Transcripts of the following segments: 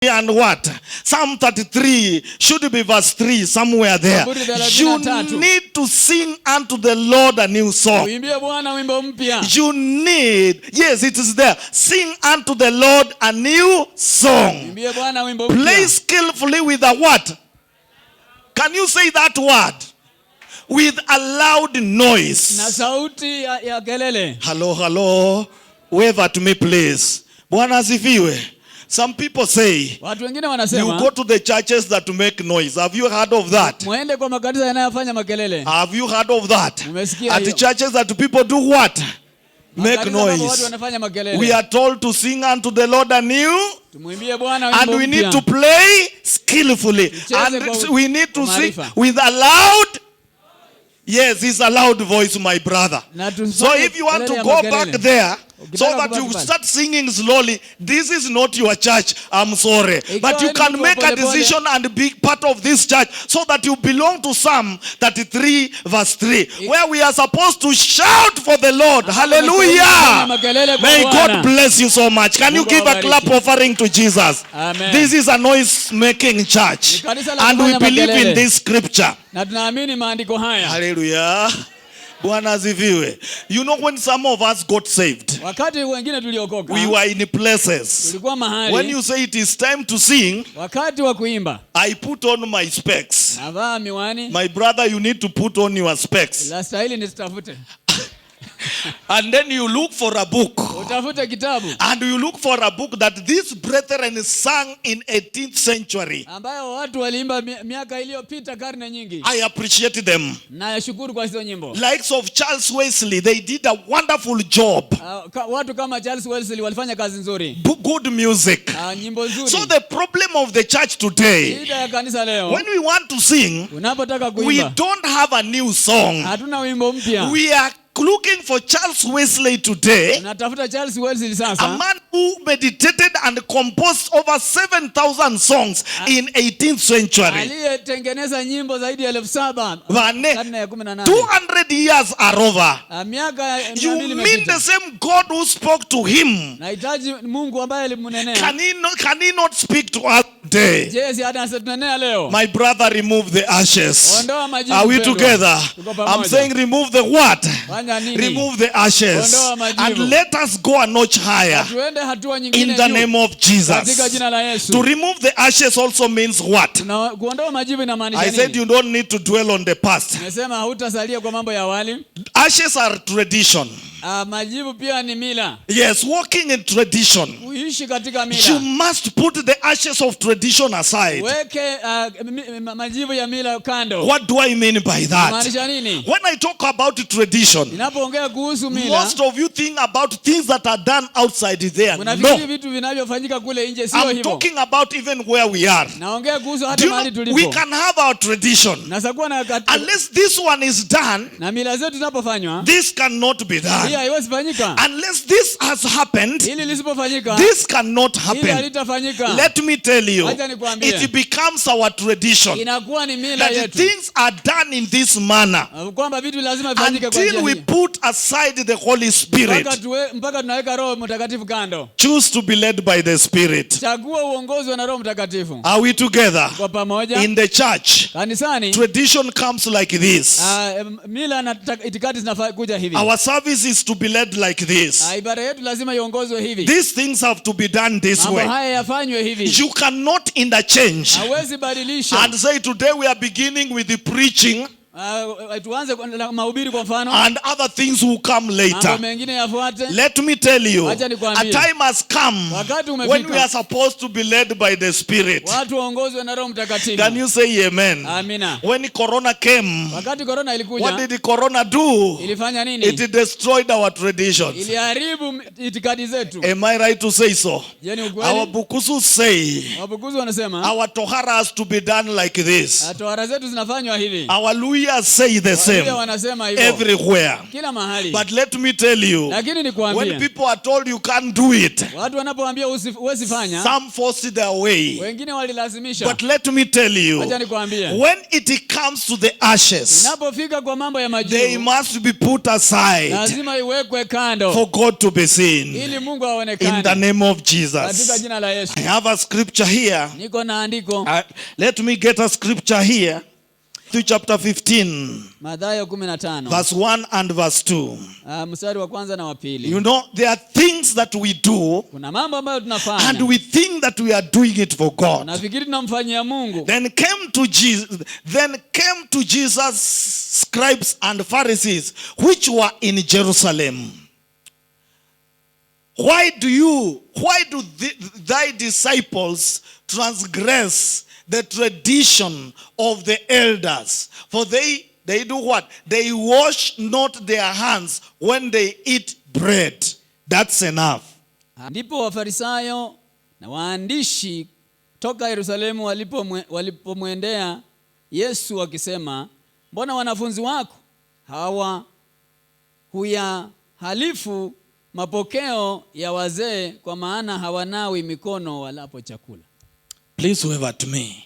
And what? Psalm 33 should be verse 3 somewhere there. You need to sing unto the Lord a new song. You need, yes, it is there. Sing unto the Lord a new song. Play skillfully with a what? Can you say that word? With a loud noise. Hello, hello. Wave at me, please. Bwana asifiwe. Some people say, you go to the churches that make noise. Have you heard of that? Have you heard of that? At the churches that people do what? Make noise. We are told to sing unto the Lord anew, and we need to play skillfully. And we need to sing with a loud, yes, it's a loud voice, my brother. So if you want to go back there, so that you start singing slowly, this is not your church, I'm sorry. But you can make a decision and be part of this church so that you belong to Psalm 33 verse 3, where we are supposed to shout for the Lord. Hallelujah. May God bless you so much. Can you give a clap offering to Jesus? Amen. This is a noise-making church, and we believe in this scripture. Hallelujah. You know, when some of us got saved, we were in places. When you say it is time to sing, I put on my specs. My brother, you need to put on your specs. And then you look for a book. And you look for a book that these brethren sang in 18th century. I appreciate them. Likes of Charles Wesley, they did a wonderful job. Good music. So the problem of the church today, when we want to sing, we don't have a new song. We are looking for Charles Wesley today, a man who meditated and composed over 7,000 songs in 18th century. 200 years are over. You mean the same God who spoke to him? Can he not speak to us today? My brother, remove the ashes. Are we together? I'm saying remove the what? Remove the ashes and let us go a notch higher in the name of Jesus. To remove the ashes also means what? I said you don't need to dwell on the past. Ashes are tradition. Yes, walking in tradition. You must put the ashes of tradition aside. What do I mean by that? When I talk about tradition, most of you think about things that are done outside there. No. I'm talking about even where we are. Do you know, we can have our tradition. Unless this one is done, this cannot be done. Unless this has happened, this cannot happen. Let me tell you, it becomes our tradition that things are done in this manner until we put aside the Holy Spirit. Choose to be led by the Spirit. Are we together? In the church, tradition comes like this. Our service is to be led like this. These things have to be done this way. You cannot interchange and say today we are beginning with the preaching and other things will come later. Let me tell you, a time has come when we are supposed to be led by the Spirit. Can you say amen? When Corona came, what did the Corona do? It destroyed our traditions. Am I right to say so? Our Bukusu say our Tohara has to be done like this. Our Louis Hallelujah say the same everywhere. But let me tell you, when people are told you can't do it, some force it their way. But let me tell you, when it comes to the ashes, they must be put aside for God to be seen. In the name of Jesus. I have a scripture here. Let me get a scripture here. Matthew chapter 15, verse 1 and verse 2. You know, there are things that we do and we think that we are doing it for God. Then came to Jesus scribes and Pharisees which were in Jerusalem. Why do thy disciples transgress the tradition of the elders? For they do what? They wash not their hands when they eat bread. That's enough. Ndipo Wafarisayo na waandishi toka Yerusalemu walipomwendea Yesu wakisema, mbona wanafunzi wako hawa huyahalifu mapokeo ya wazee, kwa maana hawanawi mikono walapo chakula? Please wave at me.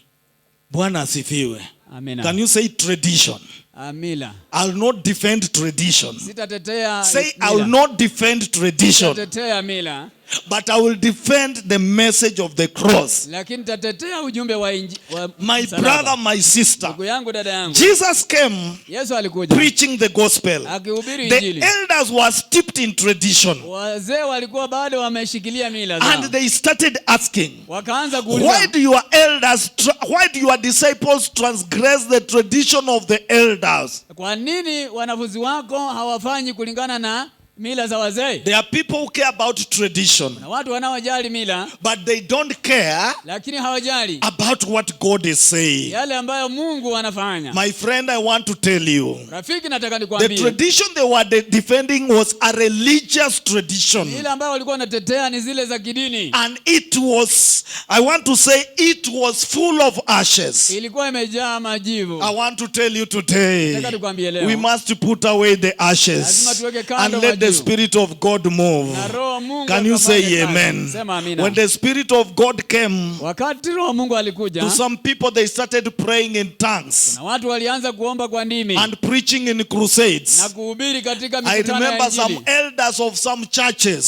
Bwana asifiwe. Amen. Can you say tradition? Amina. I'll not defend tradition. Sitatetea. Say I will not defend tradition. Sitatetea mila. But I will defend the message of the cross. My brother, my sister, Jesus came preaching the gospel. The elders were steeped in tradition. And they started asking, why do your disciples transgress the tradition of the elders? Mila za wazee. There are people who care about tradition, na watu wanaojali mila, but they don't care lakini hawajali about what God is saying. Yale ambayo Mungu anafanya. My friend, I want to tell you, rafiki, nataka nikwambie, the tradition they were defending was a religious tradition. Mila ambayo walikuwa wanatetea ni zile za kidini. And it was, I want to say, it was full of ashes. Ilikuwa imejaa majivu. I want to tell you today, nataka nikwambie leo, we must put away the ashes and let the Spirit of God move. Can you say amen? When the Spirit of God came, to some people they started praying in tongues and preaching in crusades. I remember some elders of some churches,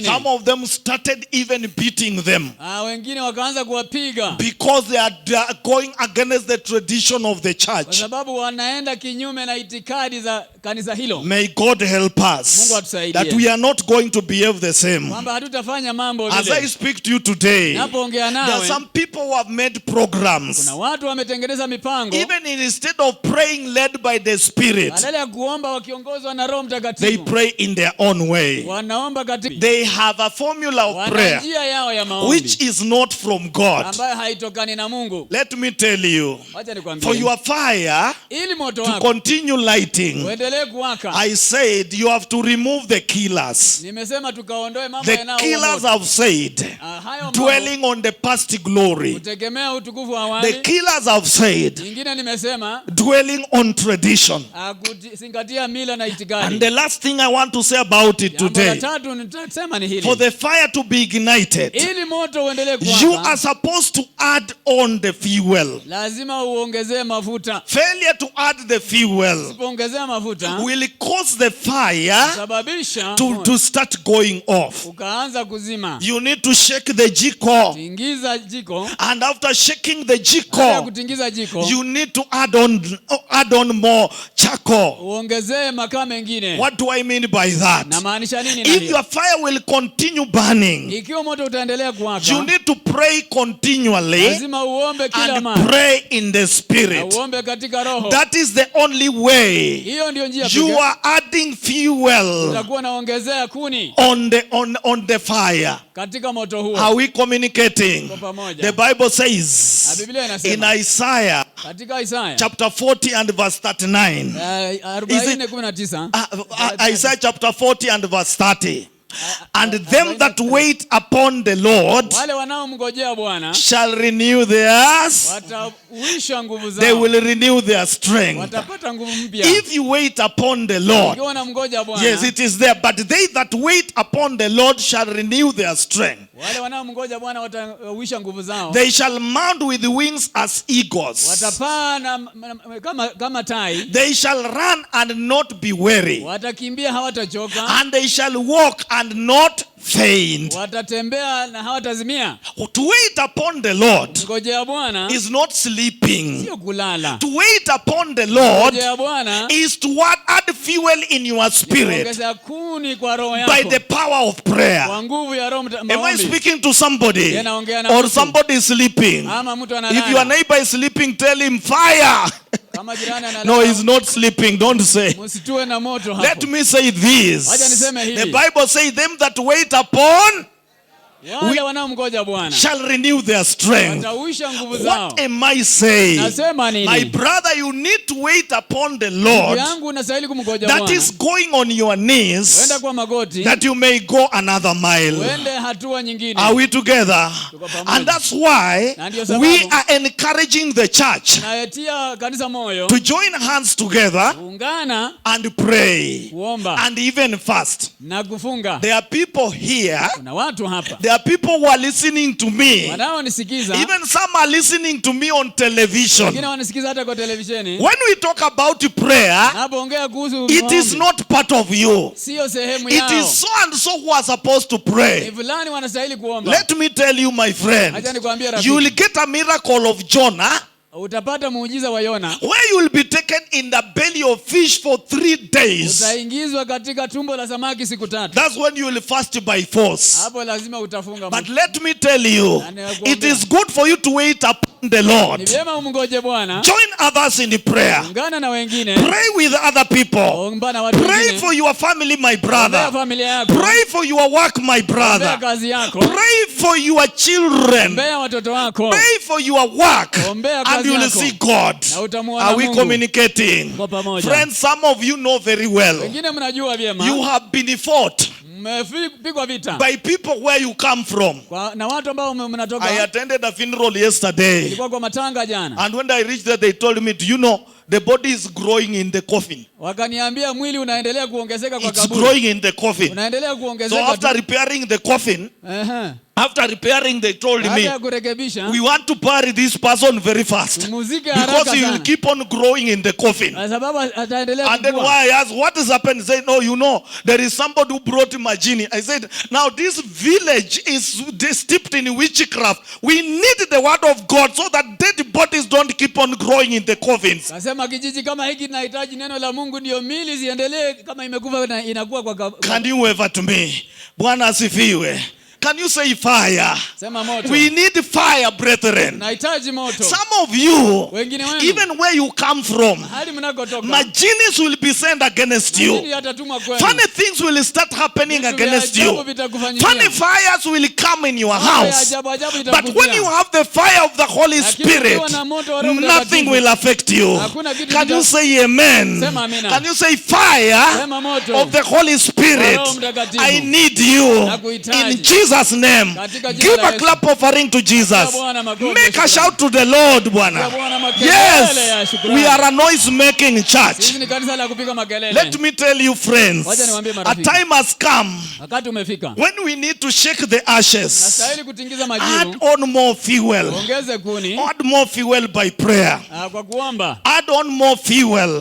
some of them started even beating them because they are going against the tradition of the church. May God help us that we are not going to behave the same. As I speak to you today, there are some people who have made programs. Even instead of praying led by the Spirit, they pray in their own way. They have a formula of prayer which is not from God. Let me tell you, for your fire to continue lighting, I said you have to remove the killers. The killers have said, dwelling on the past glory. The killers have said, dwelling on tradition. And the last thing I want to say about it today, for the fire to be ignited, you are supposed to add on the fuel. Failure to add the fuel will cause the fire to start going off. You need to shake the jiko, and after shaking the jiko, you need to add on more charcoal. What do I mean by that? If your fire will continue burning, you need to pray continually and pray in the Spirit. That is the only way you are adding fuel on the fire. Are we communicating? The Bible says in Isaiah chapter 40 and verse 39. Isaiah chapter 40 and verse 30. And them that wait upon the Lord shall renew theirs. They will renew their strength. If you wait upon the Lord, yes, it is there. But they that wait upon the Lord shall renew their strength. They shall mount with wings as eagles. They shall run and not be weary. And they shall walk and not faint. To wait upon the Lord is not sleeping. To wait upon the Lord is to add fuel in your spirit by the power of prayer. Am I speaking to somebody? Or somebody is sleeping? If your neighbor is sleeping, tell him fire. No, he's not sleeping. Don't say. Let me say this. The Bible says them that wait upon shall renew their strength. What am I saying? My brother, you need to wait upon the Lord. That is going on your knees, that you may go another mile. Are we together? And that's why we are encouraging the church to join hands together and pray and even fast. There are people here. There are people who are listening to me. Even some are listening to me on television. When we talk about prayer, it is not part of you. It is so and so who are supposed to pray. Let me tell you, my friend, you will get a miracle of Jonah. Utapata muujiza wa Yona, where you will be taken in the belly of fish for 3 days. Utaingizwa katika tumbo la samaki siku 3. That's when you will fast by force. Hapo lazima utafunga. But let me tell you, it is good for you to wait upon the Lord. Ni vyema umngoje Bwana. Join others in the prayer. Ungana na wengine. Pray with other people. Pray for your family, my brother. Pray for your work, my brother. Pray for your children. Pray for your work. And you will see God. Are we communicating? Friends, some of you know very well. You have been fought by people where you come from. I attended a funeral yesterday. And when I reached there, they told me, do you know, the body is growing in the coffin. It's growing in the coffin. So after repairing the coffin, they told me, we want to bury this person very fast because he will keep on growing in the coffin. And then why I asked, what has happened? He said, no, you know, there is somebody who brought him a genie. I said, now this village is steeped in witchcraft. We need the word of God so that dead bodies don't keep on growing in the coffins. Can you ever to me? Bwana asifiwe. Can you say fire? We need fire, brethren. Some of you, even where you come from, genies will be sent against you. Funny things will start happening against you. Funny fires will come in your house. But when you have the fire of the Holy Spirit, nothing will affect you. Can you say amen? Can you say fire of the Holy Spirit? I need you in Jesus' name. Give a clap offering to Jesus. Make a shout to the Lord, Bwana. Yes, we are a noise-making church. Let me tell you, friends, a time has come when we need to shake the ashes. Add on more fuel. Add more fuel by prayer. Add on more fuel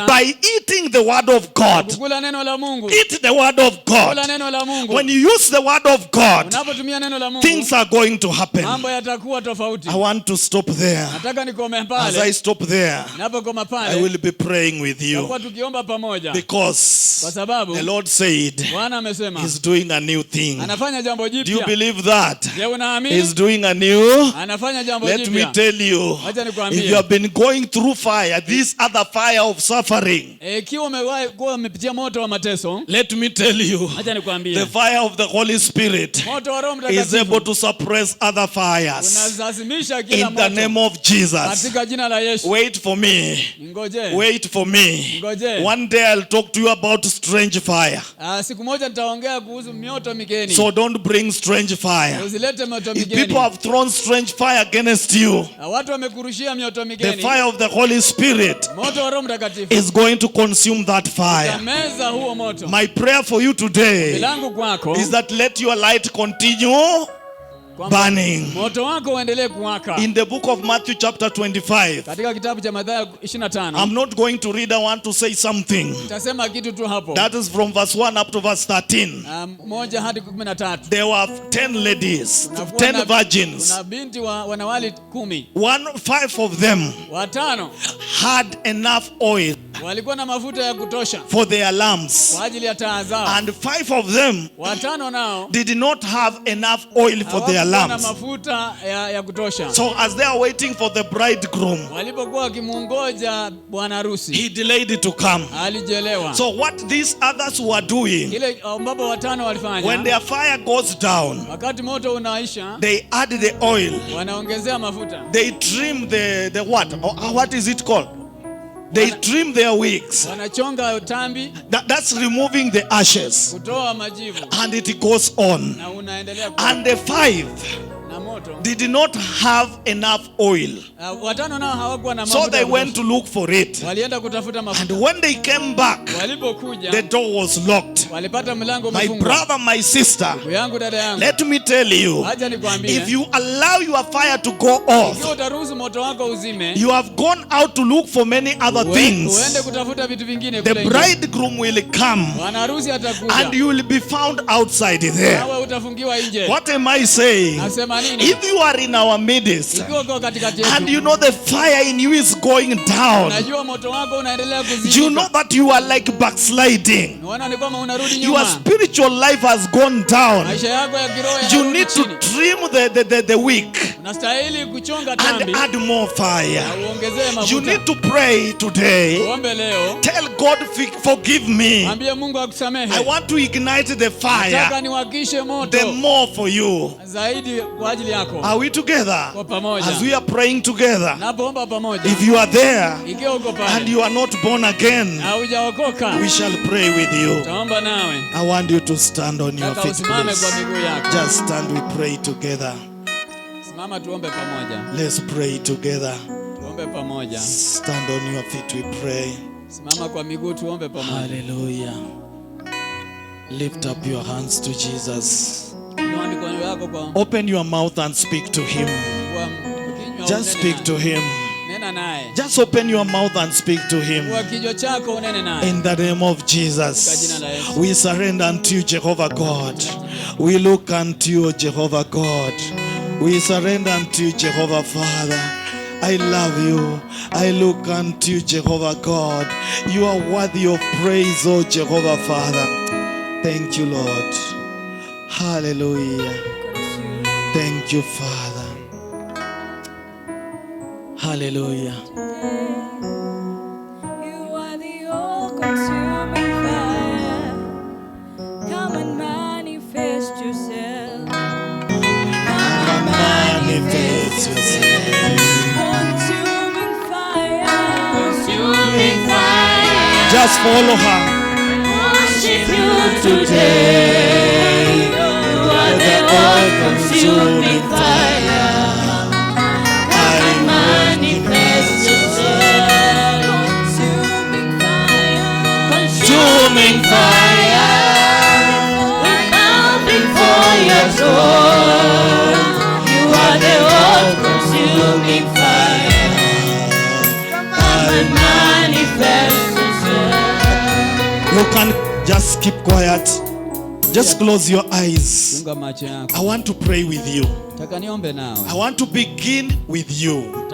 by eating the word of God. Eat the word of God. When you use the word of God, things are going to happen. I want to stop there. As I stop there, I will be praying with you because the Lord said He's doing a new thing. Do you believe that? He's doing a new? Let me tell you, if you have been going through fire, this other fire of suffering, let me tell you, the fire of the Holy Spirit Spirit is able to suppress other fires. In the name of Jesus. Wait for me. Wait for me. One day I'll talk to you about strange fire. So don't bring strange fire. If people have thrown strange fire against you, the fire of the Holy Spirit is going to consume that fire. My prayer for you today is that let your light continue burning. In the book of Matthew chapter 25, I'm not going to read, I want to say something. That is from verse 1 up to verse 13. There were 10 ladies, 10 virgins. 5 of them had enough oil for their lamps, and 5 of them did not have enough oil for their lamps. So as they are waiting for the bridegroom, he delayed it to come. So what these others were doing, when their fire goes down, they add the oil, they trim the what? What is it called? They trim their wigs. That's removing the ashes. And it goes on. And the 5 did not have enough oil. So they went to look for it. And when they came back, the door was locked. My brother, my sister, let me tell you, if you allow your fire to go off, you have gone out to look for many other things. The bridegroom will come and you will be found outside there. What am I saying? If you are in our midst and you know the fire in you is going down, you know that you are like backsliding. Your spiritual life has gone down. You need to trim the wick and add more fire. You need to pray today. Tell God, forgive me. I want to ignite the fire the more for you. Are we together? As we are praying together, if you are there and you are not born again, we shall pray with you. I want you to stand on your feet, please. Just stand, we pray together. Let's pray together. Stand on your feet, we pray. Hallelujah. Lift up your hands to Jesus. Open your mouth and speak to him. Just speak to him. Just open your mouth and speak to him. In the name of Jesus, we surrender unto you, Jehovah God. We look unto you, Jehovah God. We surrender unto you, Jehovah Father. I love you. I look unto you, Jehovah God. You are worthy of praise, O Jehovah Father. Thank you, Lord. Hallelujah. Thank you, Father. Hallelujah. You are the all-consuming fire. Come and manifest yourself. Come and manifest yourself. Consuming fire. Consuming fire. Just follow her. Worship you today. You are the all-consuming fire. Come and manifest yourself. Consuming fire. Consuming fire. We bow before your throne. You are the all-consuming fire. Come and manifest yourself. You can just keep quiet. Just close your eyes. I want to pray with you. I want to begin with you.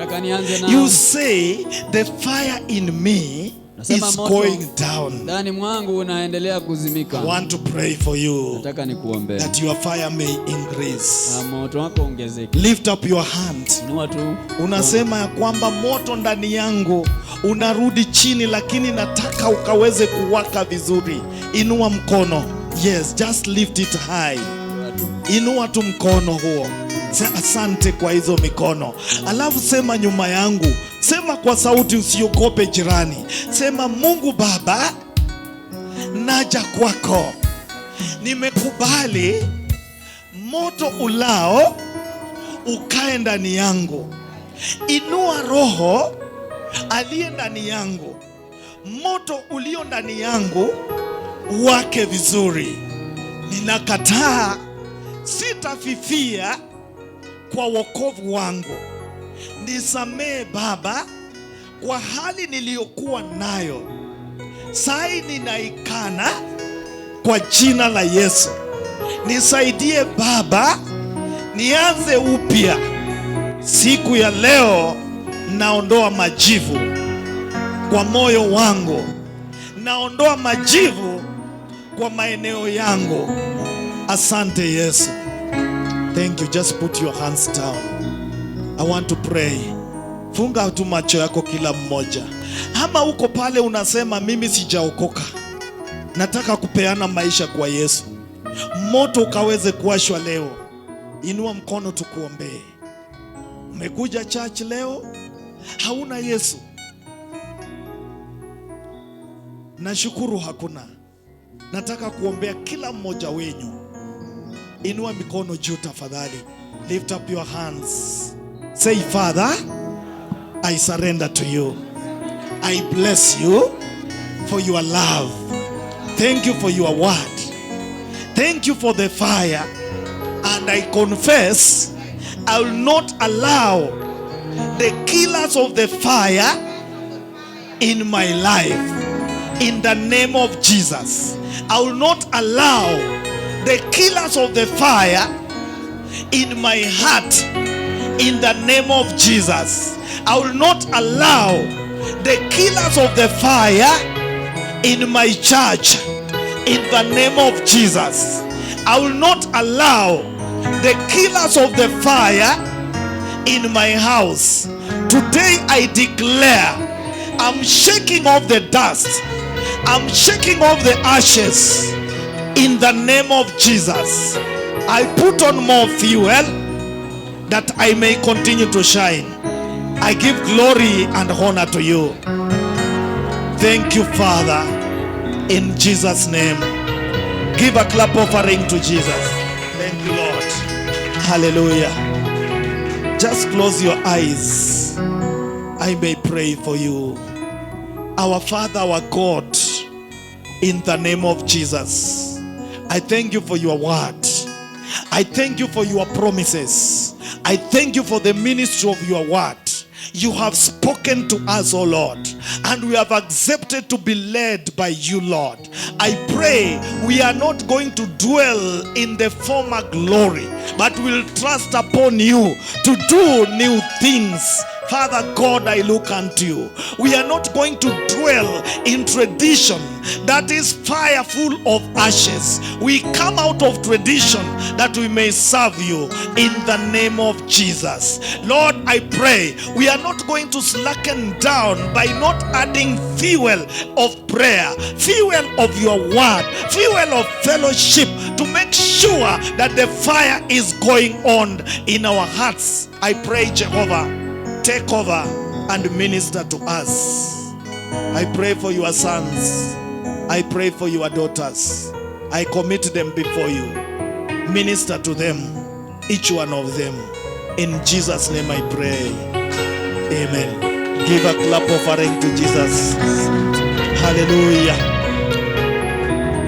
You say the fire in me is going down. I want to pray for you that your fire may increase. Lift up your hand. Unasema ya kwamba moto ndani yangu unarudi chini, lakini nataka ukaweze kuwaka vizuri. Inua mkono. Yes, just lift it high. tu. Inua tu mkono huo. Asante kwa hizo mikono. Alafu sema nyuma yangu. Sema kwa sauti, usiogope jirani. Sema, Mungu Baba, naja kwako. Nimekubali moto ulao ukae ndani yangu. Inua roho aliye ndani yangu. Moto ulio ndani yangu wake vizuri. Ninakataa sitafifia kwa wokovu wangu. Nisamee Baba kwa hali niliyokuwa nayo. Sai ninaikana kwa jina la Yesu. Nisaidie Baba, nianze upya. Siku ya leo naondoa majivu kwa moyo wangu. Naondoa majivu kwa maeneo yangu. Asante Yesu. Thank you. Just put your hands down. I want to pray. Funga tu macho yako kila mmoja. Ama uko pale unasema mimi sijaokoka, nataka kupeana maisha kwa Yesu, moto ukaweze kuwashwa leo. Inua mkono tukuombee. Umekuja church leo, hauna Yesu. Nashukuru hakuna. Nataka kuombea kila mmoja wenyu. Inua mikono juu tafadhali. Lift up your hands. Say, Father, I surrender to you. I bless you for your love. Thank you for your word. Thank you for the fire. And I confess I will not allow the killers of the fire in my life. In the name of Jesus, I will not allow the killers of the fire in my heart. In the name of Jesus, I will not allow the killers of the fire in my church. In the name of Jesus, I will not allow the killers of the fire in my house. Today I declare, I'm shaking off the dust. I'm shaking off the ashes. In the name of Jesus, I put on more fuel that I may continue to shine. I give glory and honor to you. Thank you, Father, in Jesus' name. Give a clap offering to Jesus. Thank you, Lord. Hallelujah. Just close your eyes. I may pray for you. Our Father, our God, in the name of Jesus, I thank you for your word. I thank you for your promises. I thank you for the ministry of your word. You have spoken to us, O Lord, and we have accepted to be led by you, Lord. I pray we are not going to dwell in the former glory, but will trust upon you to do new things. Father God, I look unto you. We are not going to dwell in tradition that is fire full of ashes. We come out of tradition that we may serve you in the name of Jesus. Lord, I pray we are not going to slacken down by not adding fuel of prayer, fuel of your word, fuel of fellowship to make sure that the fire is going on in our hearts. I pray, Jehovah, take over and minister to us. I pray for your sons. I pray for your daughters. I commit them before you. Minister to them, each one of them. In Jesus' name I pray. Amen. Give a clap offering to Jesus. Hallelujah.